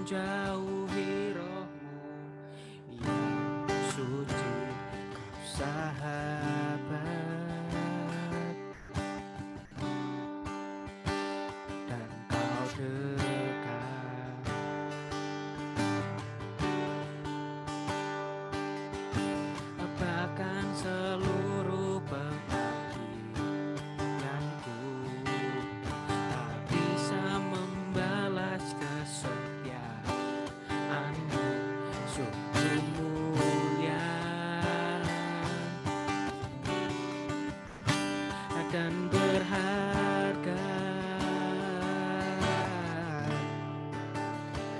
menjauhi rohmu yang suci, kau sahabat, dan kau dekat. Bahkan seluruh pengabdianku tak bisa membalas kesetiaanmu, sungguh mulia dan berharga,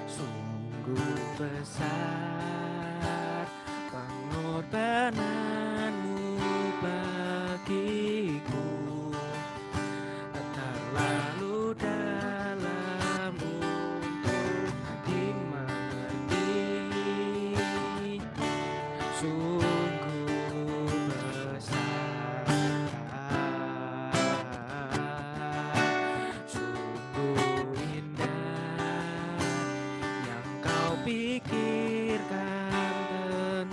sungguh besar pengorbananmu bagiku, terlalu dalam untuk dimengerti, sungguh besar, sungguh indah yang kau pikirkan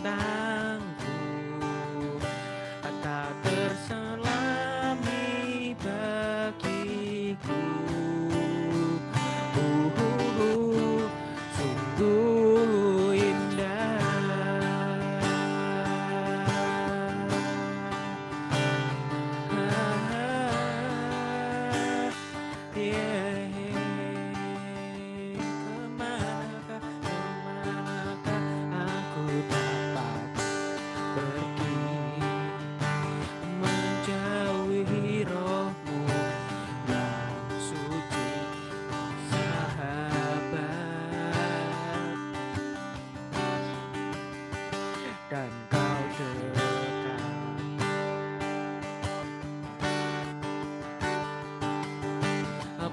tentangku, tak terselami bagiku. Sungguh indah. Kemanakah aku dapat pergi menjauhi rohmu yang suci, sahabat, dan kau dekat.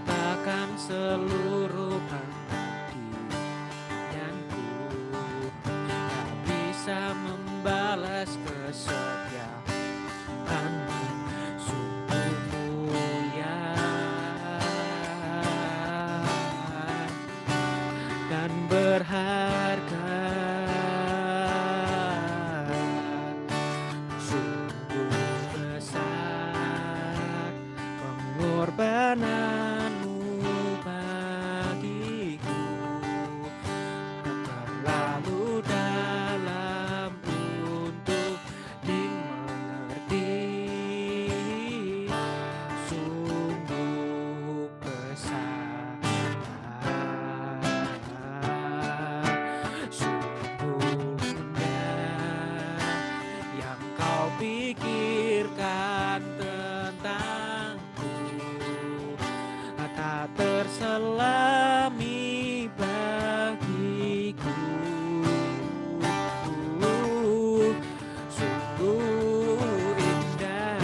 Bahkan seluruh pengabdianku tak bisa membalas kesetiaanmu, sungguh mulia dan berharga, sungguh besar pengorbananmu bagiku, terlalu dalam untuk dimengerti, sungguh besar, sungguh indah yang kau pikirkan tentangku, tak terselami bagiku, sungguh indah,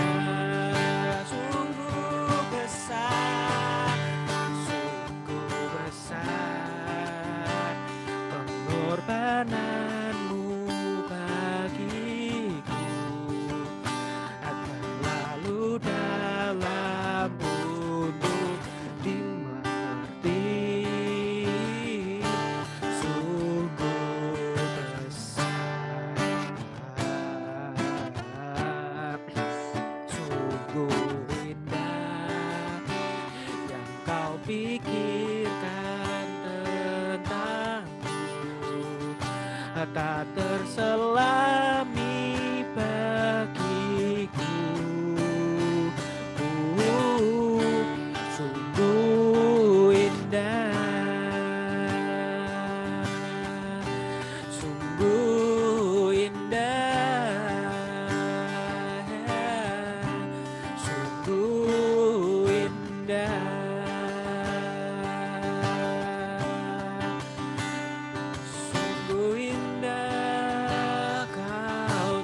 sungguh besar, sungguh besar pengorbananmu bagiku, terlalu dalam untuk dimengerti, sungguh besar, sungguh indah yang kau pikirkan tentangku, tak terselami bagiku. Sungguh indah, sungguh indah, sungguh indah, sungguh indah kau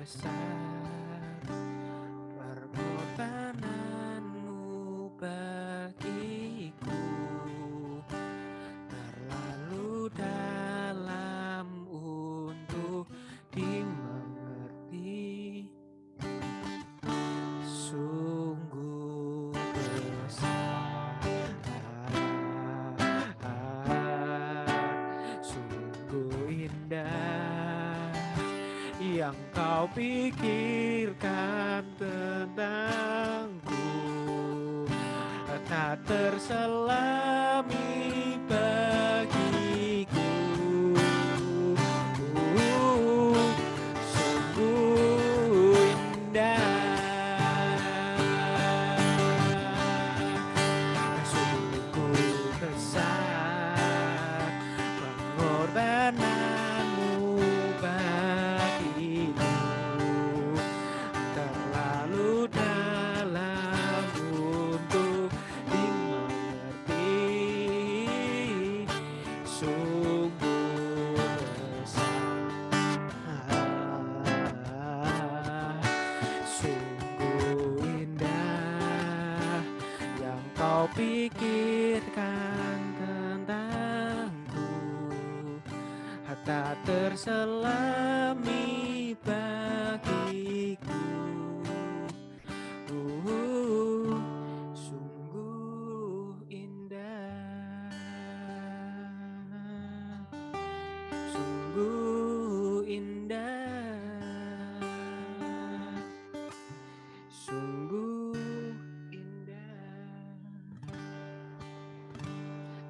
besar pengorbananmu bagiku, terlalu dalam untuk dimengerti, sungguh besar, sungguh indah yang kau pikirkan tentangku, tak terselami bagiku. Sungguh indah, sungguh besar pengorbananmu bagiku, terlalu dalam untuk dimengerti, sungguh besar, sungguh indah yang kau pikirkan tentangku, tak terselami bagiku. Sungguh indah, sungguh indah, sungguh indah.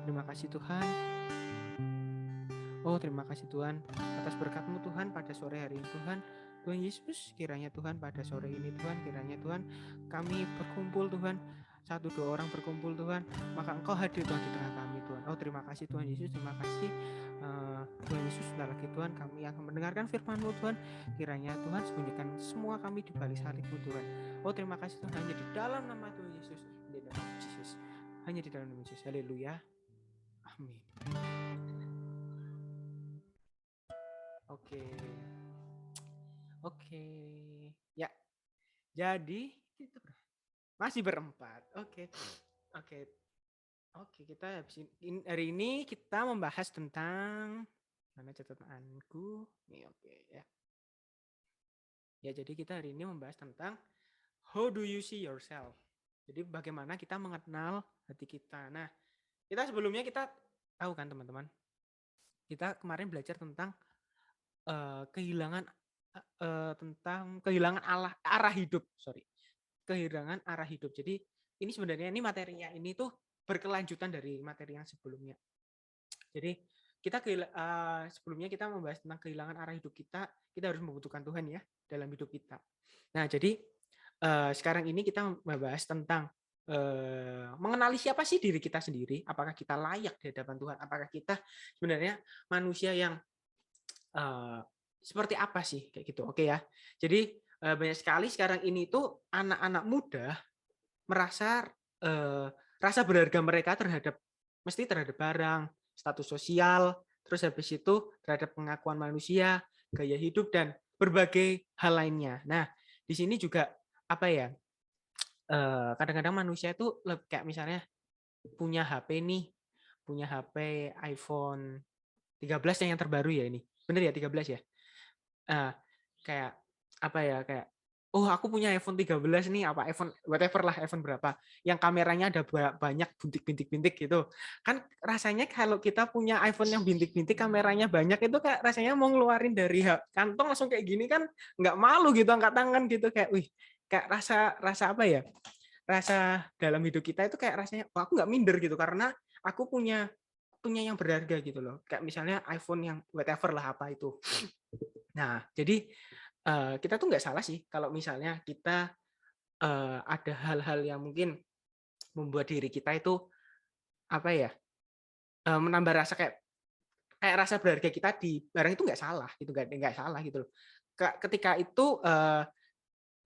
Terima kasih Tuhan. Oh, terima kasih Tuhan atas berkat-Mu Tuhan pada sore hari ini Tuhan. Tuhan Yesus, kiranya Tuhan pada sore ini Tuhan, kiranya Tuhan kami berkumpul Tuhan, 1-2 orang berkumpul Tuhan, maka Engkau hadir Tuhan di tengah kami Tuhan. Oh, terima kasih Tuhan Yesus, terima kasih Tuhan Yesus. Sebentar lagi Tuhan kami akan mendengarkan firman-Mu Tuhan. Kiranya Tuhan sembunyikan semua kami di balik salib-Mu Tuhan. Oh, terima kasih Tuhan, hanya di dalam nama Tuhan Yesus, di dalam Yesus, hanya di dalam nama Yesus. Haleluya. Amin. Oke. Ya. Jadi kita masih berempat. Oke. Kita hari ini kita membahas tentang mana catatanku. Nih, oke ya. Ya, jadi kita hari ini membahas tentang how do you see yourself. Jadi bagaimana kita mengenal hati kita. Nah, sebelumnya kita tahu kan teman-teman. Kita kemarin belajar tentang kehilangan arah hidup. Kehilangan arah hidup. Jadi ini sebenarnya materinya ini tuh berkelanjutan dari materi yang sebelumnya. Jadi kita sebelumnya kita membahas tentang kehilangan arah hidup kita harus membutuhkan Tuhan ya dalam hidup kita. Nah, jadi sekarang ini kita membahas tentang mengenali siapa sih diri kita sendiri, apakah kita layak di hadapan Tuhan, apakah kita sebenarnya manusia yang seperti apa sih kayak gitu. Oke ya. Jadi banyak sekali sekarang ini tuh anak-anak muda merasa rasa berharga mereka terhadap barang, status sosial, terus habis itu terhadap pengakuan manusia, gaya hidup dan berbagai hal lainnya. Nah, di sini juga apa ya? Kadang-kadang manusia itu kayak misalnya punya HP iPhone 13 yang terbaru ya ini. Bener ya 13 ya? Kayak apa ya, kayak oh aku punya iPhone 13 nih, apa iPhone whatever lah, iPhone berapa yang kameranya ada banyak bintik-bintik gitu kan. Rasanya kalau kita punya iPhone yang bintik-bintik kameranya banyak itu kayak rasanya mau ngeluarin dari kantong langsung kayak gini kan, nggak malu gitu angkat tangan gitu, kayak wih, kayak rasa apa ya, rasa dalam hidup kita itu kayak rasanya oh, aku nggak minder gitu karena aku punya yang berharga gitu loh, kayak misalnya iPhone yang whatever lah apa itu. Nah, jadi kita tuh nggak salah sih kalau misalnya kita ada hal-hal yang mungkin membuat diri kita itu apa ya, menambah rasa kayak rasa berharga kita di barang itu nggak salah gitu, nggak salah gitu loh. Ketika itu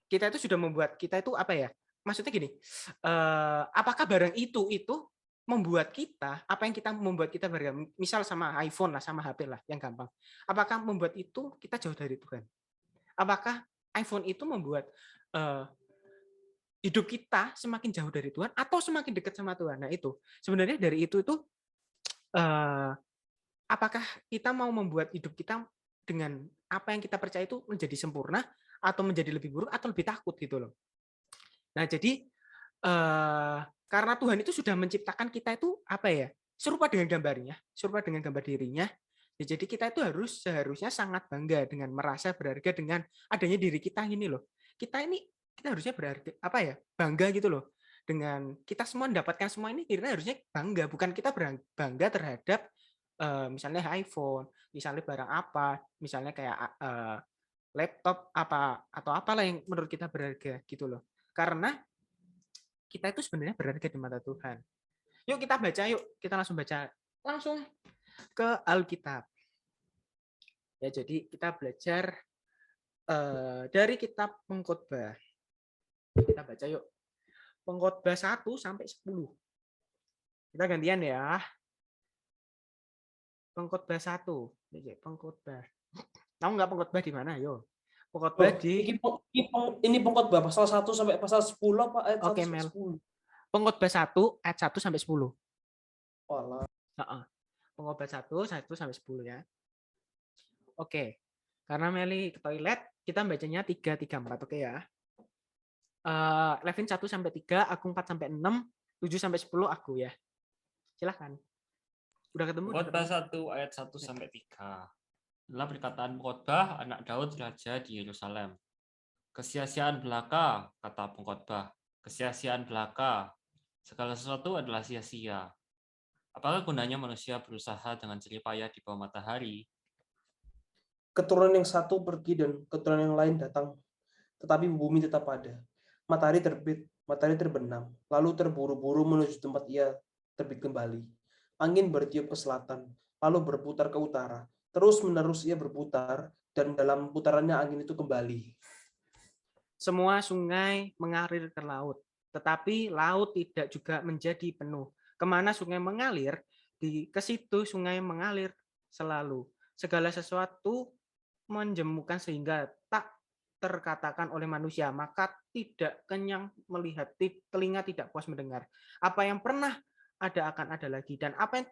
kita itu sudah membuat kita itu apa ya, maksudnya gini, apakah barang itu membuat kita, apa yang kita membuat kita berharga, misal sama iPhone lah, sama HP lah yang gampang, apakah membuat itu kita jauh dari Tuhan? Apakah iPhone itu membuat hidup kita semakin jauh dari Tuhan atau semakin dekat sama Tuhan. Nah itu sebenarnya dari itu apakah kita mau membuat hidup kita dengan apa yang kita percaya itu menjadi sempurna atau menjadi lebih buruk atau lebih takut gitu loh. Nah jadi karena Tuhan itu sudah menciptakan kita itu apa ya, serupa dengan gambarnya, serupa dengan gambar dirinya. Ya, jadi kita itu seharusnya sangat bangga dengan merasa berharga dengan adanya diri kita ini loh. Kita harusnya berharga apa ya, bangga gitu loh dengan kita semua mendapatkan semua ini. Kita harusnya bangga, bukan kita bangga terhadap misalnya iPhone, misalnya barang apa, misalnya kayak laptop apa atau apalah yang menurut kita berharga gitu loh. Karena kita itu sebenarnya berharga di mata Tuhan. Yuk kita baca, yuk kita langsung baca langsung ke Alkitab. Ya, jadi kita belajar dari kitab Pengkhotbah. Kita baca yuk. Pengkhotbah 1 sampai 10. Kita gantian ya. Pengkhotbah 1. Pengkhotbah. Tahu nggak Pengkhotbah di mana? Yo. Pengkhotbah di ini Pengkhotbah pasal 1 sampai pasal 10 apa ayat 1 Oke, sampai Mel. 10? Pengkhotbah 1 ayat 1 sampai 10. Walah. Pengkhotbah 1 sampai 10 ya. Oke. Karena Meli ke toilet, kita bacanya 3 3 4, oke ya. Levin 1 sampai 3, aku 4 sampai 6, 7 sampai 10 aku ya. Silakan. Udah ketemu? Pengkhotbah 1 ayat 1 sampai 3. Inilah perkataan pengkhotbah anak Daud raja di Yerusalem. Kesia-siaan belaka, kata pengkhotbah. Kesia-siaan belaka. Segala sesuatu adalah sia-sia. Apakah gunanya manusia berusaha dengan jerih payah di bawah matahari? Keturunan yang satu pergi dan keturunan yang lain datang, tetapi bumi tetap ada. Matahari terbit, matahari terbenam, lalu terburu-buru menuju tempat ia terbit kembali. Angin bertiup ke selatan, lalu berputar ke utara. Terus-menerus ia berputar, dan dalam putarannya angin itu kembali. Semua sungai mengalir ke laut, tetapi laut tidak juga menjadi penuh. Kemana sungai mengalir, ke situ sungai mengalir selalu. Segala sesuatu menjemukan sehingga tak terkatakan oleh manusia, maka tidak kenyang melihat, telinga tidak puas mendengar. Apa yang pernah ada akan ada lagi, dan apa yang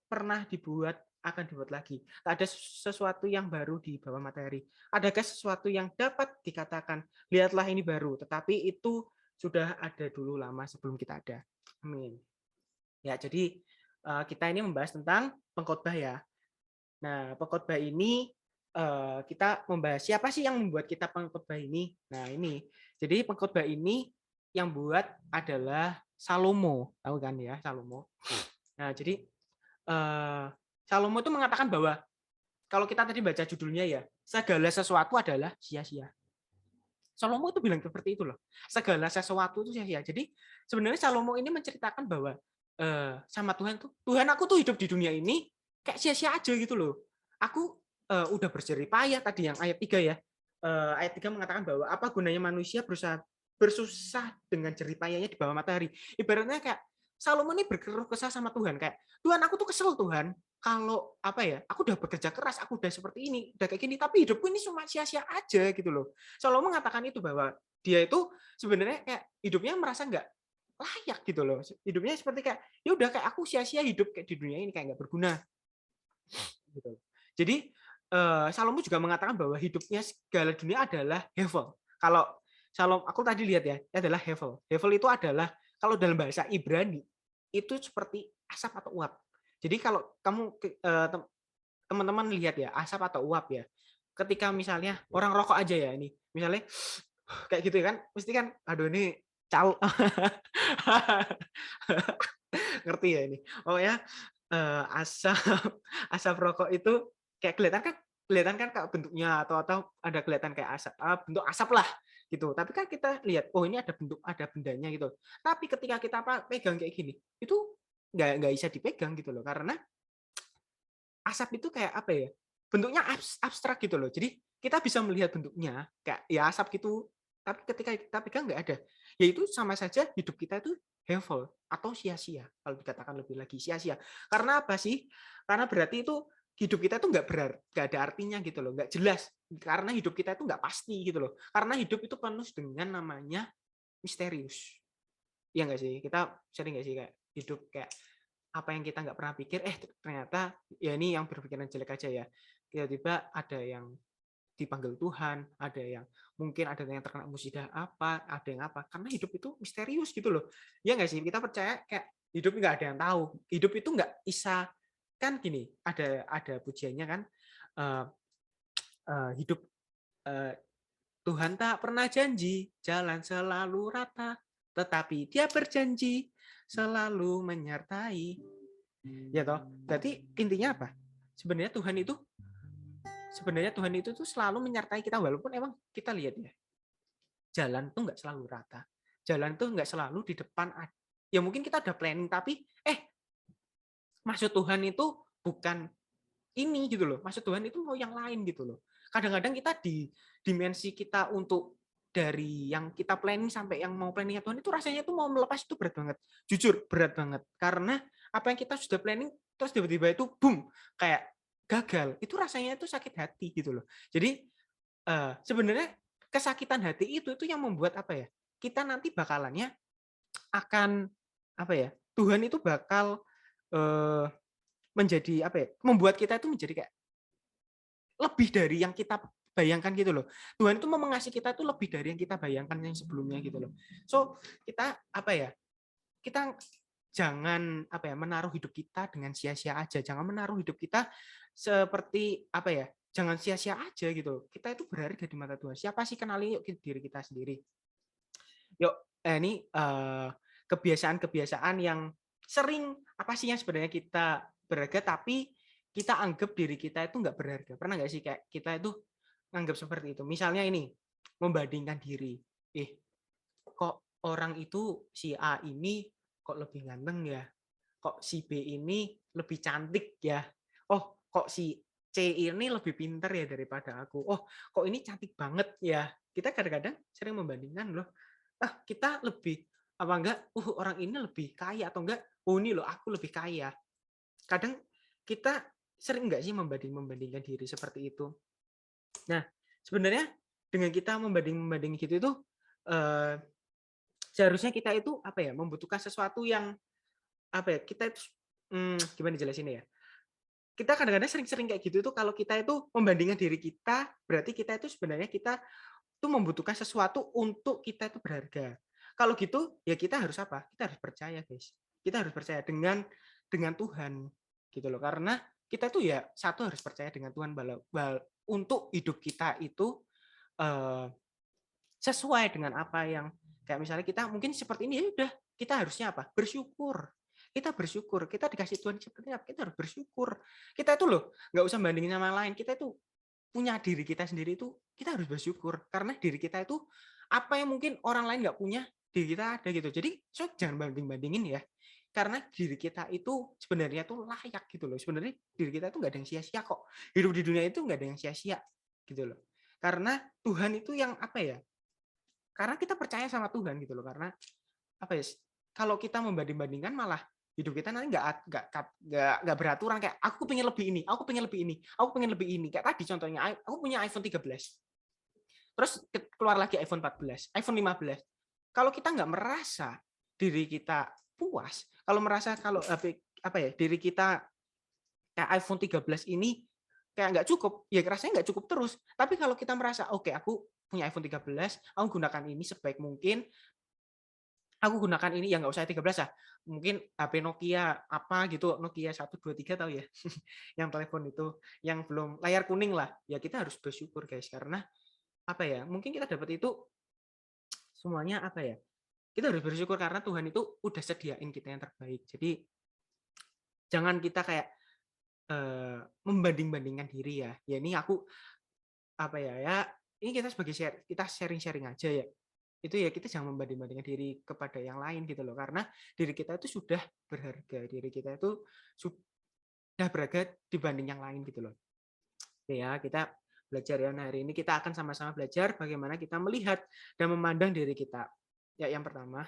pernah dibuat akan dibuat lagi. Tak ada sesuatu yang baru di bawah matahari. Adakah sesuatu yang dapat dikatakan, lihatlah ini baru, tetapi itu sudah ada dulu lama sebelum kita ada. Amin. Ya, jadi kita ini membahas tentang pengkhotbah ya. Nah, pengkhotbah ini kita membahas siapa sih yang membuat kita pengkhotbah ini. Nah, ini. Jadi pengkhotbah ini yang buat adalah Salomo, tahu kan ya, Salomo. Nah, jadi Salomo itu mengatakan bahwa kalau kita tadi baca judulnya ya, segala sesuatu adalah sia-sia. Salomo itu bilang seperti itu loh. Segala sesuatu itu sia-sia. Jadi sebenarnya Salomo ini menceritakan bahwa sama Tuhan tuh, Tuhan aku tuh hidup di dunia ini kayak sia-sia aja gitu loh. Aku udah berjerih payah tadi yang ayat 3 ya. Ayat 3 mengatakan bahwa apa gunanya manusia bersusah dengan jerih payahnya di bawah matahari. Ibaratnya kayak Salomo ini berkeluh kesah sama Tuhan kayak, Tuhan aku tuh kesel Tuhan, kalau apa ya, aku udah bekerja keras, aku udah seperti ini, udah kayak gini, tapi hidupku ini cuma sia-sia aja gitu loh. Salomo mengatakan itu bahwa dia itu sebenarnya kayak hidupnya merasa nggak layak gitu loh. Hidupnya seperti kayak ya udah kayak aku sia-sia hidup kayak di dunia ini kayak nggak berguna. Gitu. Jadi Salomo juga mengatakan bahwa hidupnya segala dunia adalah hevel. Kalau Salomo aku tadi lihat ya, adalah hevel. Hevel itu adalah kalau dalam bahasa Ibrani itu seperti asap atau uap. Jadi kalau kamu teman-teman lihat ya, asap atau uap ya. Ketika misalnya orang rokok aja ya ini, misalnya kayak gitu kan, mesti kan aduh ini cal ngerti ya ini. Oh ya, asap asap rokok itu kayak kelihatan kan kayak bentuknya atau ada kelihatan kayak asap, bentuk asap lah gitu. Tapi kan kita lihat, oh ini ada bendanya gitu. Tapi ketika kita pegang kayak gini, itu nggak bisa dipegang gitu loh, karena asap itu kayak apa ya? Bentuknya abstrak gitu loh. Jadi kita bisa melihat bentuknya kayak ya asap gitu, tapi ketika kita pegang nggak ada. Yaitu sama saja hidup kita itu hevel atau sia-sia, kalau dikatakan lebih lagi sia-sia. Karena apa sih? Karena berarti itu hidup kita itu nggak ada artinya gitu loh, nggak jelas, karena hidup kita itu nggak pasti gitu loh, karena hidup itu penuh dengan namanya misterius. Iya nggak sih, kita sering nggak sih kayak hidup kayak apa yang kita nggak pernah pikir, ternyata ya ini yang berpikiran jelek aja ya, tiba-tiba ada yang dipanggil Tuhan, ada yang mungkin ada yang terkena musibah apa, ada yang apa, karena hidup itu misterius gitu loh. Ya nggak sih, kita percaya kayak hidup nggak ada yang tahu, hidup itu nggak bisa, kan gini, ada pujiannya kan, eh, hidup, eh, Tuhan tak pernah janji jalan selalu rata, tetapi Dia berjanji selalu menyertai. Ya toh, berarti intinya apa? Sebenarnya Tuhan itu tuh selalu menyertai kita, walaupun emang kita lihat ya, jalan tuh nggak selalu rata, jalan tuh nggak selalu di depan. Ya mungkin kita udah planning, tapi maksud Tuhan itu bukan ini gitu loh, maksud Tuhan itu mau yang lain gitu loh. Kadang-kadang kita di dimensi kita untuk dari yang kita planning sampai yang mau planningnya Tuhan itu rasanya tuh mau melepas itu berat banget, jujur berat banget, karena apa yang kita sudah planning terus tiba-tiba itu boom kayak gagal, itu rasanya itu sakit hati gitu loh. Jadi sebenarnya kesakitan hati itu yang membuat apa ya, kita nanti bakalannya akan apa ya, Tuhan itu bakal menjadi apa ya, membuat kita itu menjadi kayak lebih dari yang kita bayangkan gitu loh. Tuhan itu mau mengasihi kita itu lebih dari yang kita bayangkan yang sebelumnya gitu loh. So kita apa ya, kita jangan apa ya, menaruh hidup kita dengan sia-sia aja, jangan menaruh hidup kita seperti apa ya, jangan sia-sia aja gitu. Kita itu berharga di mata Tuhan. Siapa sih, kenali yuk diri kita sendiri. Yuk, ini kebiasaan-kebiasaan yang sering apa sih yang sebenarnya kita berharga tapi kita anggap diri kita itu nggak berharga. Pernah nggak sih kayak kita itu nganggap seperti itu? Misalnya ini, membandingkan diri. Kok orang itu si A ini kok lebih ganteng ya? Kok si B ini lebih cantik ya? Oh, kok si C ini lebih pintar ya daripada aku? Oh, kok ini cantik banget ya? Kita kadang-kadang sering membandingkan loh. Kita lebih apa enggak? Orang ini lebih kaya atau enggak? Ini loh aku lebih kaya. Kadang kita sering enggak sih membandingkan diri seperti itu. Nah, sebenarnya dengan kita membanding gitu itu seharusnya kita itu apa ya, membutuhkan sesuatu yang apa ya, kita itu gimana jelasinnya ya? Kita kadang-kadang sering-sering kayak gitu tuh, kalau kita itu membandingkan diri kita, berarti kita itu sebenarnya kita tuh membutuhkan sesuatu untuk kita itu berharga. Kalau gitu ya kita harus apa? Kita harus percaya, guys. Kita harus percaya dengan Tuhan gitu loh. Karena kita tuh ya satu harus percaya dengan Tuhan untuk hidup kita itu sesuai dengan apa yang kayak misalnya kita mungkin seperti ini, ya udah kita harusnya apa? Bersyukur. Kita bersyukur, kita dikasih Tuhan seperti apa, kita harus bersyukur. Kita itu loh nggak usah bandingin sama lain, kita itu punya diri kita sendiri itu kita harus bersyukur karena diri kita itu apa yang mungkin orang lain nggak punya, diri kita ada gitu. Jadi jangan banding-bandingin ya, karena diri kita itu sebenarnya tuh layak gitu loh. Sebenarnya diri kita itu nggak ada yang sia-sia kok, hidup di dunia itu nggak ada yang sia-sia gitu loh, karena Tuhan itu yang apa ya, karena kita percaya sama Tuhan gitu loh. Karena apa ya, kalau kita membanding-bandingkan malah hidup kita nanti nggak beraturan, kayak aku pengen lebih ini, aku pengen lebih ini, aku pengen lebih ini. Kayak tadi contohnya, aku punya iPhone 13, terus keluar lagi iPhone 14, iPhone 15. Kalau kita nggak merasa diri kita puas, kalau merasa kalau apa ya, diri kita kayak iPhone 13 ini kayak nggak cukup, ya rasanya nggak cukup terus. Tapi kalau kita merasa oke, aku punya iPhone 13, aku gunakan ini sebaik mungkin, aku gunakan ini ya nggak usah 13 ya, mungkin HP Nokia apa gitu, Nokia 123 tahu ya, yang telepon itu yang belum layar kuning lah, ya kita harus bersyukur guys, karena apa ya, mungkin kita dapat itu semuanya apa ya, kita harus bersyukur karena Tuhan itu udah sediain kita yang terbaik. Jadi jangan kita kayak membanding-bandingkan diri ya. Ya ini aku apa ya ini kita sebagai kita sharing-sharing aja ya. Itu ya kita jangan membanding-bandingkan diri kepada yang lain gitu loh, karena diri kita itu sudah berharga, diri kita itu sudah berharga dibanding yang lain gitu loh. Oke ya, kita belajar ya. Nah, hari ini kita akan sama-sama belajar bagaimana kita melihat dan memandang diri kita. Ya, yang pertama,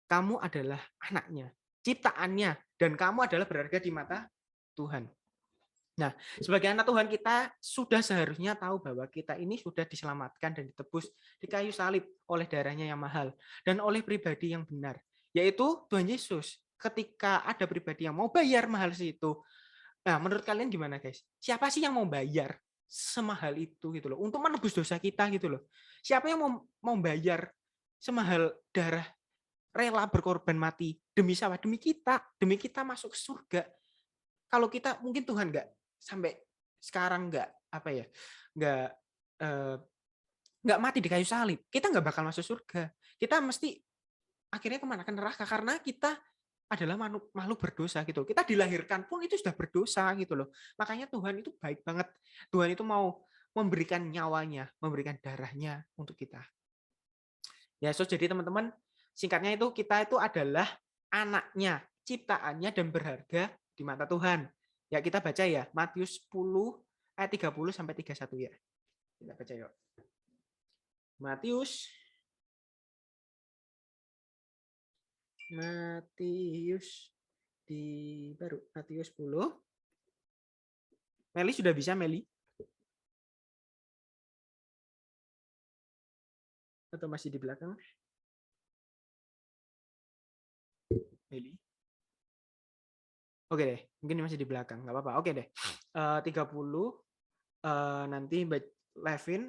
kamu adalah anaknya, ciptaannya, dan kamu adalah berharga di mata Tuhan. Nah, sebagai anak Tuhan kita sudah seharusnya tahu bahwa kita ini sudah diselamatkan dan ditebus di kayu salib oleh darahnya yang mahal dan oleh pribadi yang benar, yaitu Tuhan Yesus. Ketika ada pribadi yang mau bayar mahal situ, nah menurut kalian gimana guys? Siapa sih yang mau bayar semahal itu gitu loh untuk menebus dosa kita gitu loh? Siapa yang mau bayar semahal darah, rela berkorban mati demi siapa? Demi kita masuk ke surga. Kalau kita mungkin Tuhan sampai sekarang apa ya, nggak eh, nggak mati di kayu salib, kita nggak bakal masuk surga. Kita mesti akhirnya kemana? Ke neraka karena kita adalah makhluk berdosa gitu. Kita dilahirkan pun itu sudah berdosa gitu loh. Makanya Tuhan itu baik banget. Tuhan itu mau memberikan nyawanya, memberikan darahnya untuk kita. Ya, so jadi teman-teman, singkatnya itu kita itu adalah anaknya, ciptaannya dan berharga di mata Tuhan. Ya, kita baca ya, Matius 10 ayat 30 sampai 31 ya. Kita baca yuk. Matius Matius 10. Meli sudah bisa, Meli? Atau masih di belakang? Meli? Oke deh, mungkin masih di belakang, nggak apa-apa. Oke deh, 30 nanti Levin,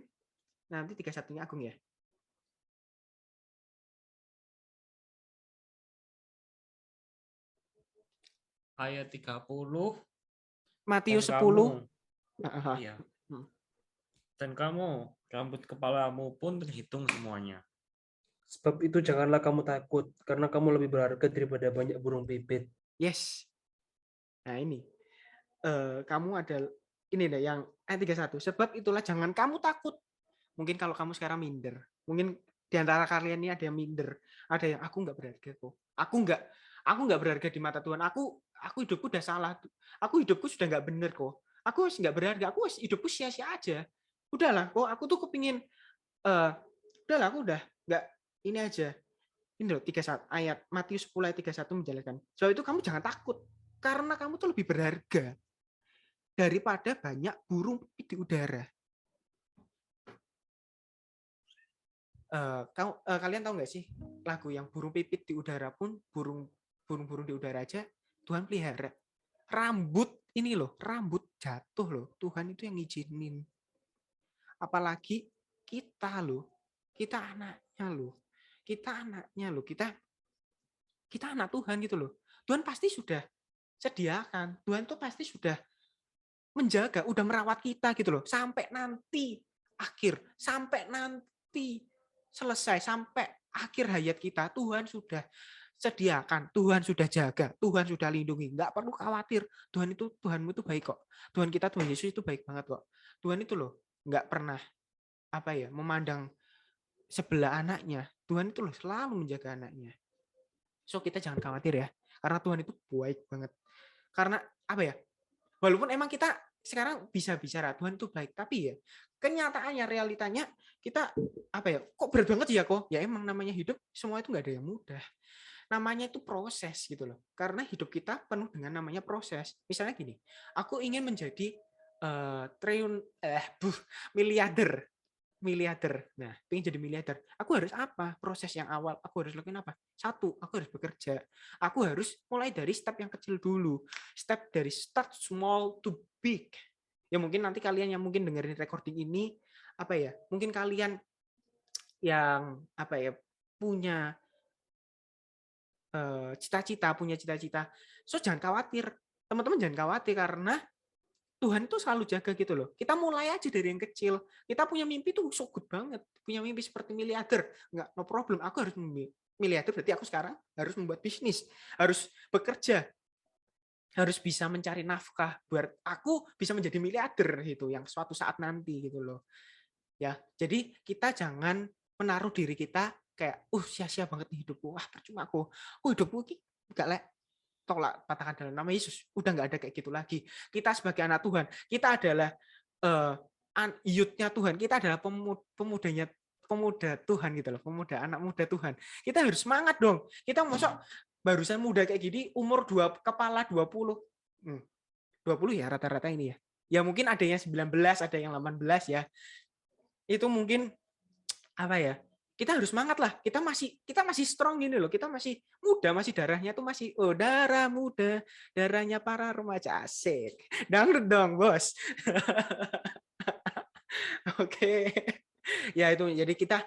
nanti 31-nya Agung ya. Ayat 30. Matius Dan 10. Iya. Dan kamu, rambut kepalamu pun terhitung semuanya. Sebab itu janganlah kamu takut, karena kamu lebih berharga daripada banyak burung pipit. Yes. Nah ini, kamu ada ini deh yang ayat 31. Sebab itulah jangan kamu takut. Mungkin kalau kamu sekarang minder, mungkin di antara kalian ini ada yang minder, ada yang aku nggak berharga kok. Aku nggak berharga di mata Tuhan. Aku hidupku udah salah. Aku hidupku sudah nggak bener kok. Aku nggak berharga. Aku hidupku sia-sia aja. Udahlah kok. Aku tuh kepingin. Udahlah aku udah nggak ini aja. Ini loh 31 ayat Matius 10 ayat 31 menjelaskan. Soal itu kamu jangan takut karena kamu tuh lebih berharga daripada banyak burung di udara. Kalian tahu nggak sih lagu yang burung pipit di udara pun burung-burung di udara aja Tuhan pelihara. Rambut ini loh, rambut jatuh loh, Tuhan itu yang ngizinin. Apalagi kita loh, kita anaknya loh, kita anak Tuhan gitu loh. Tuhan pasti sudah sediakan, Tuhan tuh pasti sudah menjaga, udah merawat kita gitu loh, sampai nanti selesai, sampai akhir hayat kita, Tuhan sudah sediakan, Tuhan sudah jaga, Tuhan sudah lindungi. Nggak perlu khawatir, Tuhanmu itu baik kok. Tuhan kita, Tuhan Yesus itu baik banget kok. Tuhan itu loh, nggak pernah memandang sebelah anaknya. Tuhan itu loh selalu menjaga anaknya. So kita jangan khawatir ya, karena Tuhan itu baik banget. Karena walaupun emang kita sekarang bisa bicara Tuhan itu baik, tapi ya kenyataannya, realitanya kita kok berat banget ya kok. Ya emang namanya hidup, semua itu nggak ada yang mudah. Namanya itu proses gitu loh. Karena hidup kita penuh dengan namanya proses. Misalnya gini, aku ingin menjadi miliarder. Nah, pengen jadi miliarder. Aku harus apa? Proses yang awal, aku harus lakukan apa? Satu, aku harus bekerja. Aku harus mulai dari step yang kecil dulu. Step dari start small to big. Ya mungkin nanti kalian yang mungkin dengerin recording ini, mungkin kalian yang punya cita-cita. So jangan khawatir. Teman-teman jangan khawatir karena Tuhan tuh selalu jaga gitu loh. Kita mulai aja dari yang kecil. Kita punya mimpi tuh so good banget. Punya mimpi seperti miliarder. Nggak, no problem. Aku harus miliarder, berarti aku sekarang harus membuat bisnis. Harus bekerja. Harus bisa mencari nafkah. Buat aku bisa menjadi miliarder gitu. Yang suatu saat nanti gitu loh. Ya, jadi kita jangan menaruh diri kita kayak, sia-sia banget nih hidupku. Wah, percuma aku. Hidupku nggak tolak patahkan dalam nama Yesus. Udah nggak ada kayak gitu lagi. Kita sebagai anak Tuhan, kita adalah youth-nya Tuhan. Kita adalah pemuda Tuhan gitu loh, anak muda Tuhan. Kita harus semangat dong. Kita masuk barusan muda kayak gini, umur kepala 20. 20 ya rata-rata ini ya. Ya mungkin ada yang 19, ada yang 18 ya. Itu mungkin apa ya? Kita harus semangat lah. Kita masih strong gini loh. Kita masih muda, masih darahnya tuh masih darah muda, darahnya para remaja, asik. Dangdut dong, Bos. Oke. Ya itu jadi kita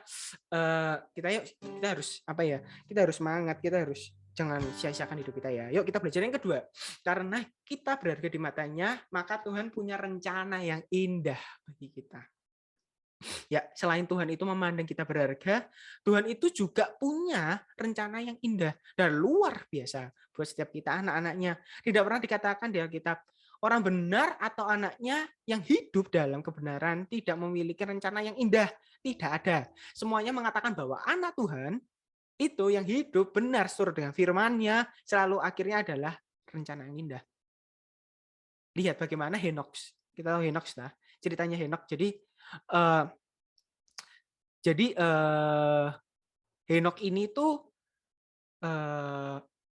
harus apa ya? Kita harus semangat, kita harus jangan sia-siakan hidup kita ya. Yuk kita belajar yang kedua. Karena kita berharga di matanya, maka Tuhan punya rencana yang indah bagi kita. Ya, selain Tuhan itu memandang kita berharga, Tuhan itu juga punya rencana yang indah dan luar biasa buat setiap kita anak-anaknya. Tidak pernah dikatakan di Alkitab orang benar atau anaknya yang hidup dalam kebenaran tidak memiliki rencana yang indah. Tidak ada. Semuanya mengatakan bahwa anak Tuhan itu yang hidup benar sesuai dengan firman-Nya selalu akhirnya adalah rencana yang indah. Lihat bagaimana Henok. Kita tahu Henok nah, ceritanya Henok. Jadi Henok ini tuh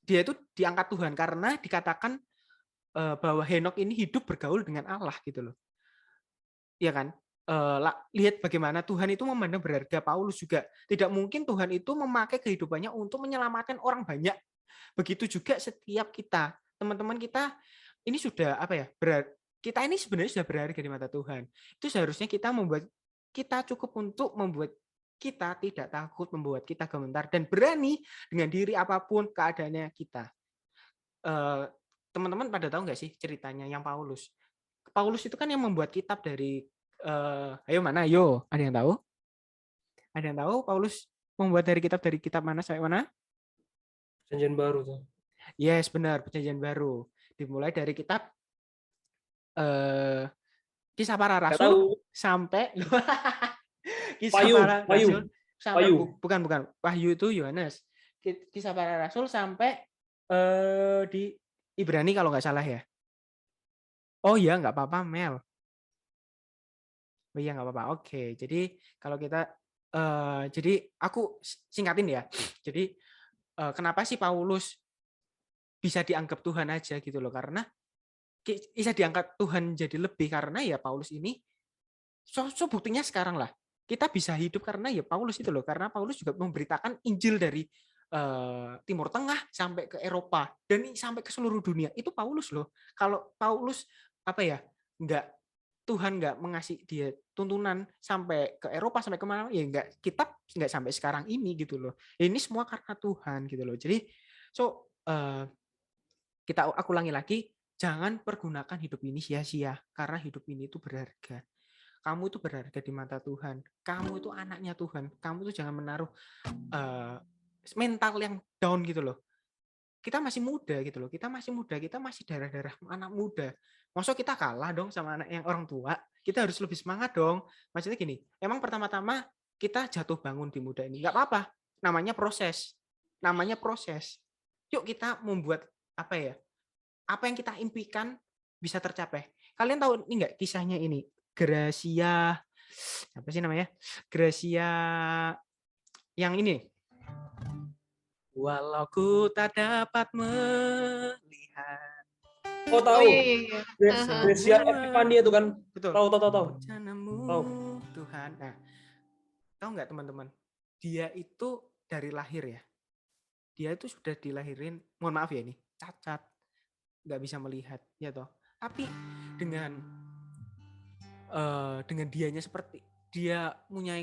dia itu diangkat Tuhan karena dikatakan bahwa Henok ini hidup bergaul dengan Allah gitu loh. Iya kan? Lihat bagaimana Tuhan itu memandang berharga Paulus juga. Tidak mungkin Tuhan itu memakai kehidupannya untuk menyelamatkan orang banyak. Begitu juga setiap kita, teman-teman kita ini sudah apa ya? Kita ini sebenarnya sudah berharga di mata Tuhan. Itu seharusnya kita membuat kita cukup untuk membuat kita tidak takut, membuat kita gemetar dan berani dengan diri apapun keadaannya kita. Teman-teman pada tahu nggak sih ceritanya yang Paulus? Paulus itu kan yang membuat kitab dari ayo mana? Ayo, ada yang tahu? Ada yang tahu Paulus membuat dari kitab mana sampai mana? Perjanjian Baru tuh. Yes, benar, Perjanjian Baru. Dimulai dari kitab Kisah Para Rasul sampai Kisah Para Rasul sampai bukan Wahyu itu Yohanes. Kisah Para Rasul sampai di Ibrani kalau nggak salah ya. Oh iya, nggak apa-apa, Mel. Oh iya, nggak apa-apa. Oke, jadi kalau kita jadi aku singkatin ya. Jadi kenapa sih Paulus bisa dianggap Tuhan aja gitu loh? Karena bisa diangkat Tuhan jadi lebih karena ya Paulus ini so buktinya sekarang lah kita bisa hidup karena ya Paulus itu loh, karena Paulus juga memberitakan Injil dari Timur Tengah sampai ke Eropa dan sampai ke seluruh dunia itu Paulus loh. Kalau Paulus apa ya Tuhan nggak mengasih dia tuntunan sampai ke Eropa sampai kemana ya kita nggak sampai sekarang ini gitu loh. Ini semua karena Tuhan gitu loh. Jadi aku ulangi lagi, jangan pergunakan hidup ini sia-sia karena hidup ini itu berharga. Kamu itu berharga di mata Tuhan. Kamu itu anaknya Tuhan. Kamu itu jangan menaruh mental yang down gitu loh. Kita masih muda gitu loh. Kita masih darah-darah anak muda. Maksudnya kita kalah dong sama anak yang orang tua. Kita harus lebih semangat dong. Maksudnya gini, emang pertama-tama kita jatuh bangun di muda ini. Nggak apa-apa. Namanya proses. Yuk kita membuat apa ya? Apa yang kita impikan bisa tercapai. Kalian tahu ini nggak kisahnya ini? Gracia, apa sih namanya? Gracia yang ini. Walau ku tak dapat melihat. Oh tahu. iya. Gracia Epifania itu kan. Betul. Tahu. Tahu. Tuhan. Nah, tahu nggak teman-teman? Dia itu dari lahir ya. Dia itu sudah dilahirin, mohon maaf ya ini, cacat, nggak bisa melihat, ya toh. Tapi dengan dianya seperti dia punya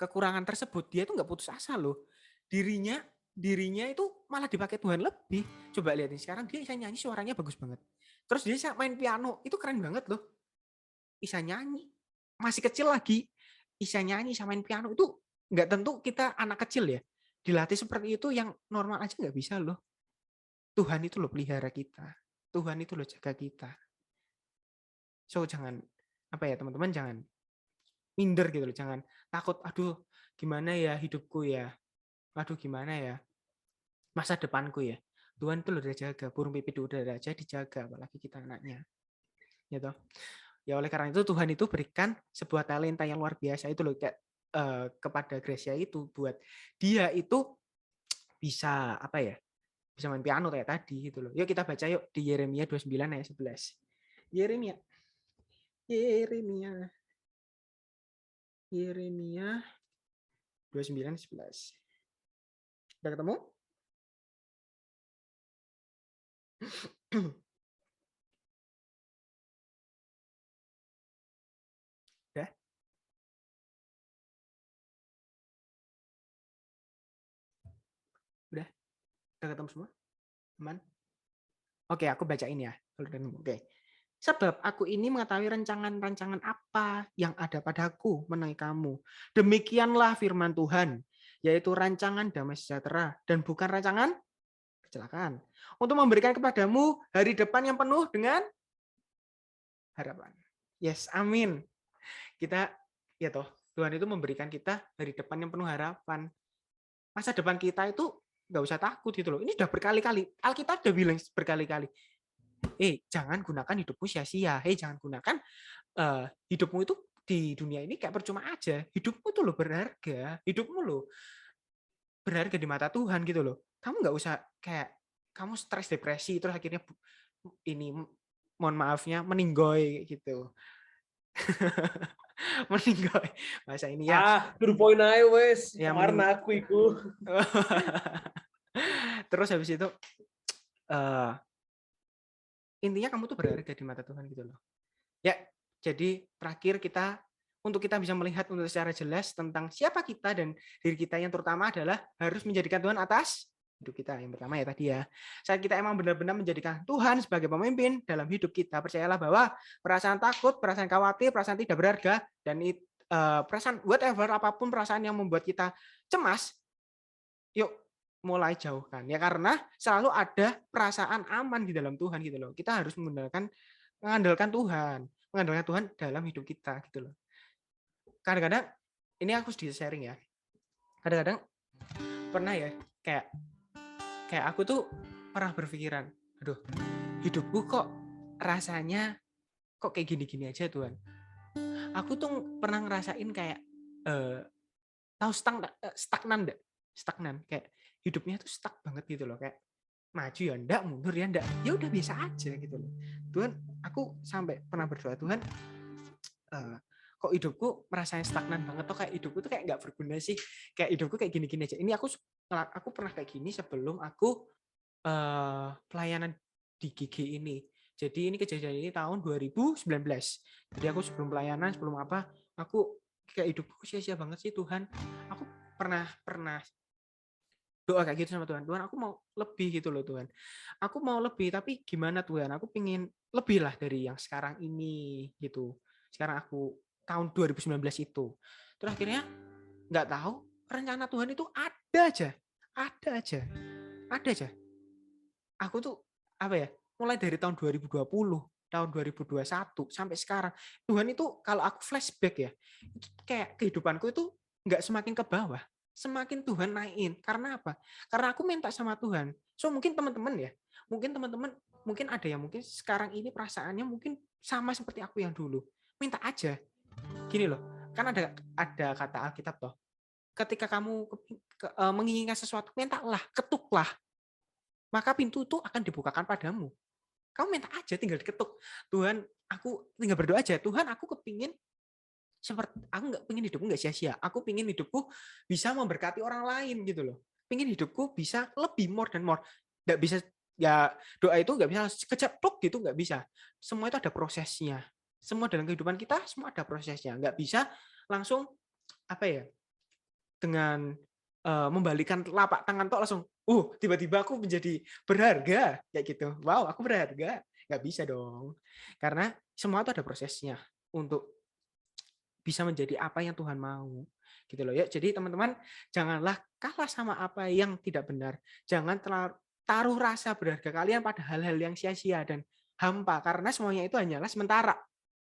kekurangan tersebut, dia itu nggak putus asa loh. Dirinya itu malah dipakai Tuhan lebih. Coba lihat nih, sekarang dia bisa nyanyi, suaranya bagus banget. Terus dia bisa main piano, itu keren banget loh. Bisa nyanyi, masih kecil lagi, bisa nyanyi sama main piano, itu nggak tentu kita anak kecil ya. Dilatih seperti itu yang normal aja nggak bisa loh. Tuhan itu loh pelihara kita. Tuhan itu loh jaga kita. So jangan apa ya teman-teman, jangan minder gitu loh, jangan takut aduh gimana ya hidupku ya, aduh gimana ya masa depanku ya. Tuhan itu loh udah jaga, burung pipit udara aja dijaga, apalagi kita anaknya, ya toh. Ya oleh karena itu Tuhan itu berikan sebuah talenta yang luar biasa itu loh kayak kepada Gracia itu, buat dia itu bisa apa ya, bisa main piano kayak tadi gitu loh. Yuk kita baca yuk di Yeremia 29 ayat 11. Yeremia. Yeremia 29:11. Udah ketemu? Udah? Udah? Udah ketemu semua? Aman? Oke, aku bacain ya. Kalau udah nemu. Oke. Sebab aku ini mengetahui rancangan-rancangan apa yang ada padaku mengenai kamu. Demikianlah firman Tuhan, yaitu rancangan damai sejahtera dan bukan rancangan kecelakaan. Untuk memberikan kepadamu hari depan yang penuh dengan harapan. Yes, amin. Kita, ya toh, Tuhan itu memberikan kita hari depan yang penuh harapan. Masa depan kita itu nggak usah takut gitu loh. Ini udah berkali-kali. Alkitab udah bilang berkali-kali. Jangan gunakan hidupmu sia-sia. Jangan gunakan hidupmu itu di dunia ini kayak percuma aja. Hidupmu tuh loh berharga. Hidupmu loh berharga di mata Tuhan gitu loh. Kamu nggak usah kayak kamu stres depresi terus akhirnya ini mohon maafnya meninggoy gitu. Meninggoy bahasa ini ya. To the point aja wes. Ya, Kemarin aku iku. Terus habis itu intinya kamu tuh berharga di mata Tuhan gitu loh. Ya, jadi terakhir untuk kita bisa melihat untuk secara jelas tentang siapa kita dan diri kita yang terutama adalah harus menjadikan Tuhan atas hidup kita. Yang pertama ya tadi ya. Saat kita emang benar-benar menjadikan Tuhan sebagai pemimpin dalam hidup kita, percayalah bahwa perasaan takut, perasaan khawatir, perasaan tidak berharga, dan perasaan whatever, apapun perasaan yang membuat kita cemas, yuk mulai jauhkan. Ya karena selalu ada perasaan aman di dalam Tuhan gitu loh. Kita harus mengandalkan Tuhan dalam hidup kita gitu loh. Kadang-kadang ini aku sedikit sharing ya. Kadang-kadang pernah ya kayak aku tuh pernah berpikiran, aduh, hidupku kok rasanya kok kayak gini-gini aja Tuhan. Aku tuh pernah ngerasain kayak tahu stagnan kayak hidupnya tuh stuck banget gitu loh, kayak maju ya enggak, mundur ya enggak, ya udah biasa aja gitu loh. Tuhan, aku sampai pernah berdoa, Tuhan, kok hidupku merasanya stagnan banget, tuh kayak hidupku tuh kayak nggak berguna sih, kayak hidupku kayak gini-gini aja. Ini aku pernah kayak gini sebelum aku pelayanan di GG ini. Jadi ini kejadian ini tahun 2019. Jadi aku sebelum pelayanan, sebelum apa, aku kayak hidupku sia-sia banget sih Tuhan. Aku pernah doa kayak gitu sama Tuhan. Tuhan, aku mau lebih gitu loh Tuhan. Aku mau lebih, tapi gimana Tuhan? Aku pingin lebih lah dari yang sekarang ini gitu. Sekarang aku tahun 2019 itu. Terus akhirnya nggak tahu rencana Tuhan itu ada aja. Ada aja. Aku tuh apa ya? Mulai dari tahun 2020, tahun 2021 sampai sekarang. Tuhan itu kalau aku flashback ya, itu kayak kehidupanku itu nggak semakin ke bawah, semakin Tuhan naikin. Karena apa? Karena aku minta sama Tuhan. So mungkin teman-teman mungkin ada yang mungkin sekarang ini perasaannya mungkin sama seperti aku yang dulu. Minta aja. Gini loh, kan ada kata Alkitab toh. Ketika kamu menginginkan sesuatu, mintalah, ketuklah. Maka pintu itu akan dibukakan padamu. Kamu minta aja, tinggal diketuk. Tuhan, aku tinggal berdoa aja. Tuhan, aku kepingin aku nggak pingin hidupku nggak sia-sia. Aku pingin hidupku bisa memberkati orang lain gitu loh. Pingin hidupku bisa lebih more dan more. Nggak bisa ya, doa itu nggak bisa sekejap pluk gitu, nggak bisa. Semua itu ada prosesnya. Semua dalam kehidupan kita semua ada prosesnya. Nggak bisa langsung apa ya, dengan membalikan telapak tangan tok langsung tiba-tiba aku menjadi berharga kayak gitu. Wow, aku berharga. Nggak bisa dong. Karena semua itu ada prosesnya untuk bisa menjadi apa yang Tuhan mau. Gitu loh ya. Jadi teman-teman, janganlah kalah sama apa yang tidak benar. Jangan taruh rasa berharga kalian pada hal-hal yang sia-sia dan hampa, karena semuanya itu hanyalah sementara.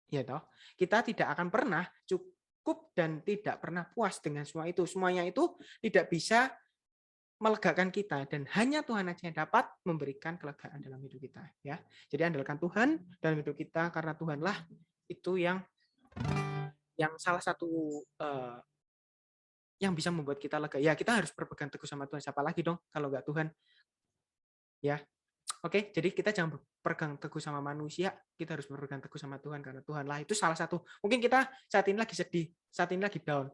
Ya toh. Kita tidak akan pernah cukup dan tidak pernah puas dengan semua itu. Semuanya itu tidak bisa melegakan kita, dan hanya Tuhan aja yang dapat memberikan kelegaan dalam hidup kita ya. Jadi andalkan Tuhan dalam hidup kita, karena Tuhanlah itu yang salah satu yang bisa membuat kita lega. Ya kita harus berpegang teguh sama Tuhan. Siapa lagi dong kalau nggak Tuhan? Ya. Oke, jadi kita jangan berpegang teguh sama manusia, kita harus berpegang teguh sama Tuhan, karena Tuhanlah itu salah satu. Mungkin kita saat ini lagi sedih, saat ini lagi down,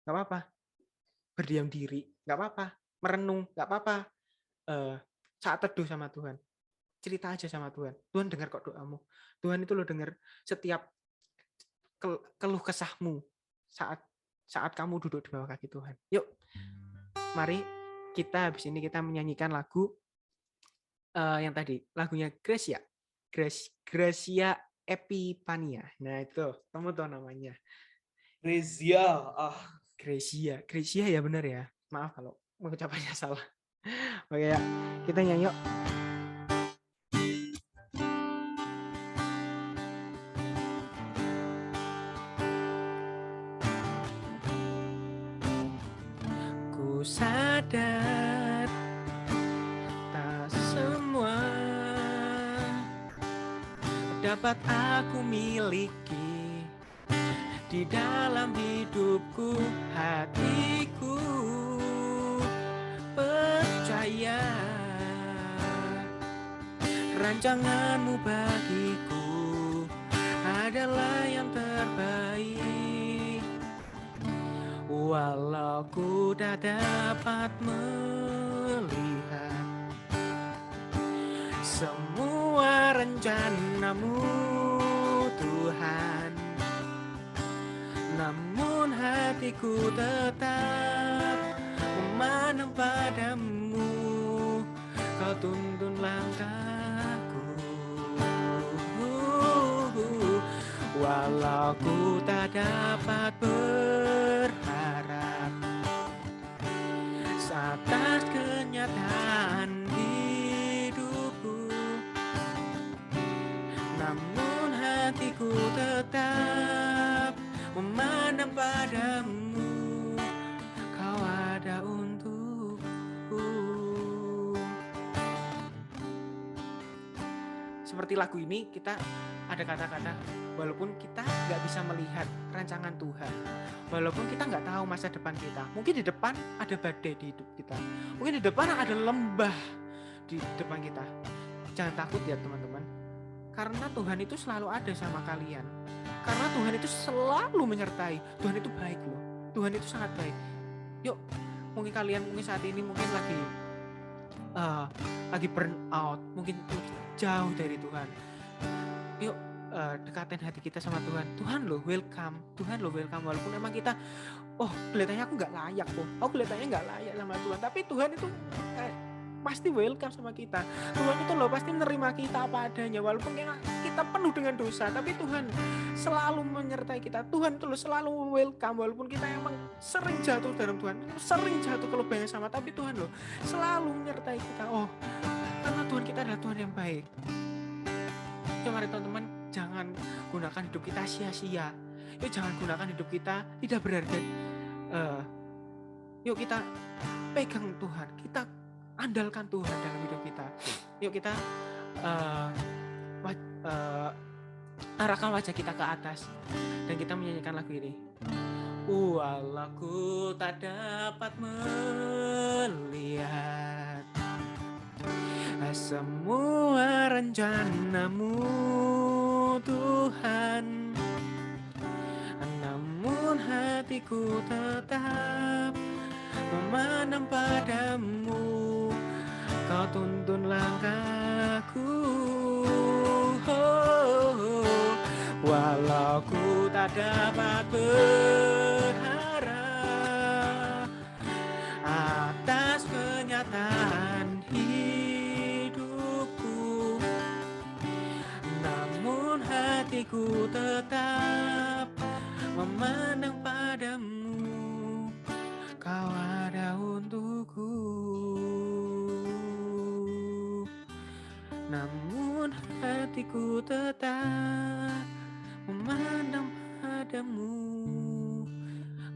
nggak apa-apa. Berdiam diri, nggak apa-apa. Merenung, nggak apa-apa. Saat teduh sama Tuhan, cerita aja sama Tuhan. Tuhan dengar kok doamu. Tuhan itu lo dengar setiap keluh kesahmu saat kamu duduk di bawah kaki Tuhan. Yuk, mari kita habis ini kita menyanyikan lagu yang tadi, lagunya Gracia. Gracia Epipania. Nah itu, kamu tahu namanya. Rezia, Gracia ya benar ya. Maaf kalau mengucapkannya salah. Oke ya, kita nyanyi yuk. Ku sadar tak semua dapat aku miliki di dalam hidupku, hatiku percaya rancanganmu bagiku adalah yang terbaik. Walau ku tak dapat melihat semua rencanamu, Tuhan, namun hatiku tetap memandang padamu. Kau tuntun langkahku, walau ku tak dapat berharap atas kenyataan hidupku, namun hatiku tetap memandang padamu. Kau ada untukku. Seperti lagu ini, kita ada kata-kata, walaupun kita nggak bisa melihat rancangan Tuhan, walaupun kita nggak tahu masa depan kita, mungkin di depan ada badai di hidup kita, mungkin di depan ada lembah di depan kita, jangan takut ya teman-teman, karena Tuhan itu selalu ada sama kalian, karena Tuhan itu selalu menyertai. Tuhan itu baik loh, Tuhan itu sangat baik. Yuk, mungkin kalian saat ini mungkin lagi burn out, mungkin jauh dari Tuhan. Yuk, dekatin hati kita sama Tuhan. Tuhan lo welcome, Tuhan lo welcome. Walaupun emang kita, kelihatannya aku nggak layak kok, kelihatannya nggak layak sama Tuhan, tapi Tuhan itu pasti welcome sama kita. Tuhan itu loh pasti menerima kita apa adanya, walaupun kita penuh dengan dosa, tapi Tuhan selalu menyertai kita. Tuhan itu loh selalu welcome, walaupun kita emang sering jatuh dalam Tuhan, sering jatuh ke lubang yang sama, tapi Tuhan loh selalu menyertai kita. Karena Tuhan kita adalah Tuhan yang baik. Ya mari teman-teman, jangan gunakan hidup kita sia-sia. Yuk jangan gunakan hidup kita tidak berharga. Yuk kita pegang Tuhan, kita andalkan Tuhan dalam hidup kita. Yuk kita arahkan wajah kita ke atas dan kita menyanyikan lagu ini. Walau ku tak dapat melihat semua rencanamu, Tuhan, namun hatiku tetap memandang padamu. Kau tuntun langkahku, walau ku tak dapat berharap atas kenyataan hidupku, namun hatiku tetap memandang padamu. Kau ada untukku, namun hatiku tetap memandang padamu.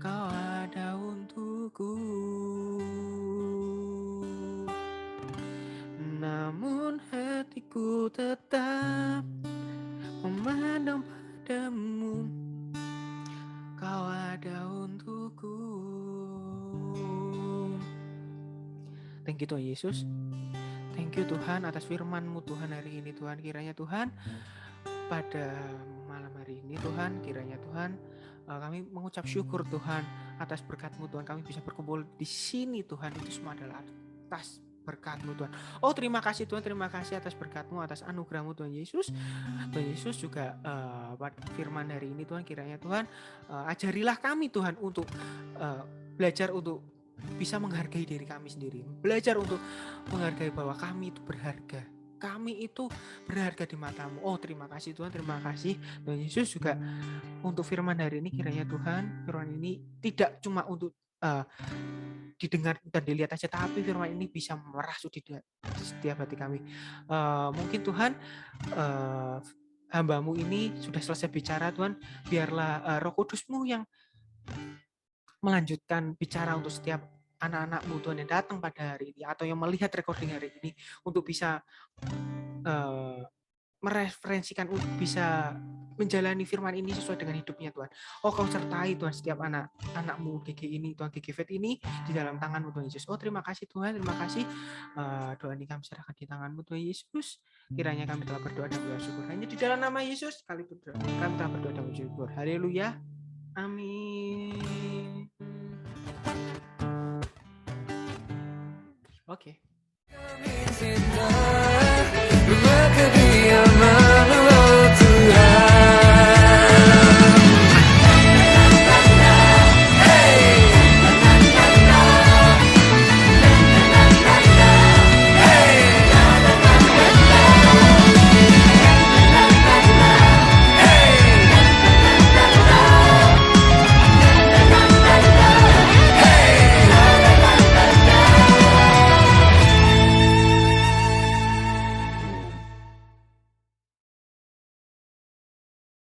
Kau ada untukku, namun hatiku tetap memandang padamu. Kau ada untukku. Thank you Tuhan Yesus. Thank Thank you Tuhan atas firman-Mu Tuhan hari ini Tuhan. Kiranya Tuhan pada malam hari ini Tuhan, kiranya Tuhan kami mengucap syukur Tuhan atas berkat-Mu Tuhan. Kami bisa berkumpul di sini Tuhan, itu semua adalah atas berkat-Mu Tuhan. Oh terima kasih Tuhan, terima kasih atas berkat-Mu, atas anugerah-Mu Tuhan Yesus. Tuhan Yesus juga firman hari ini Tuhan, kiranya Tuhan ajarilah kami Tuhan untuk belajar untuk bisa menghargai diri kami sendiri. Belajar untuk menghargai bahwa kami itu berharga. Kami itu berharga di mata-Mu. Oh terima kasih Tuhan, terima kasih Tuhan Yesus juga untuk firman hari ini. Kiranya Tuhan firman ini tidak cuma untuk didengar dan dilihat aja, tapi firman ini bisa merasuk di setiap hati kami. Mungkin Tuhan hamba-Mu ini sudah selesai bicara Tuhan, biarlah Roh Kudus-Mu yang melanjutkan bicara untuk setiap anak-anak-Mu Tuhan yang datang pada hari ini atau yang melihat recording hari ini untuk bisa mereferensikan, untuk bisa menjalani firman ini sesuai dengan hidupnya Tuhan. Oh Kau sertai Tuhan setiap anak-anak-Mu GG ini Tuhan, GGFET ini di dalam tangan-Mu Tuhan Yesus. Oh terima kasih Tuhan, terima kasih. Doa ini kami serahkan di tangan-Mu Tuhan Yesus. Kiranya kami telah berdoa dan bersyukur hanya di dalam nama Yesus. Kami telah berdoa dan bersyukur. Haleluya. Amin. Oke.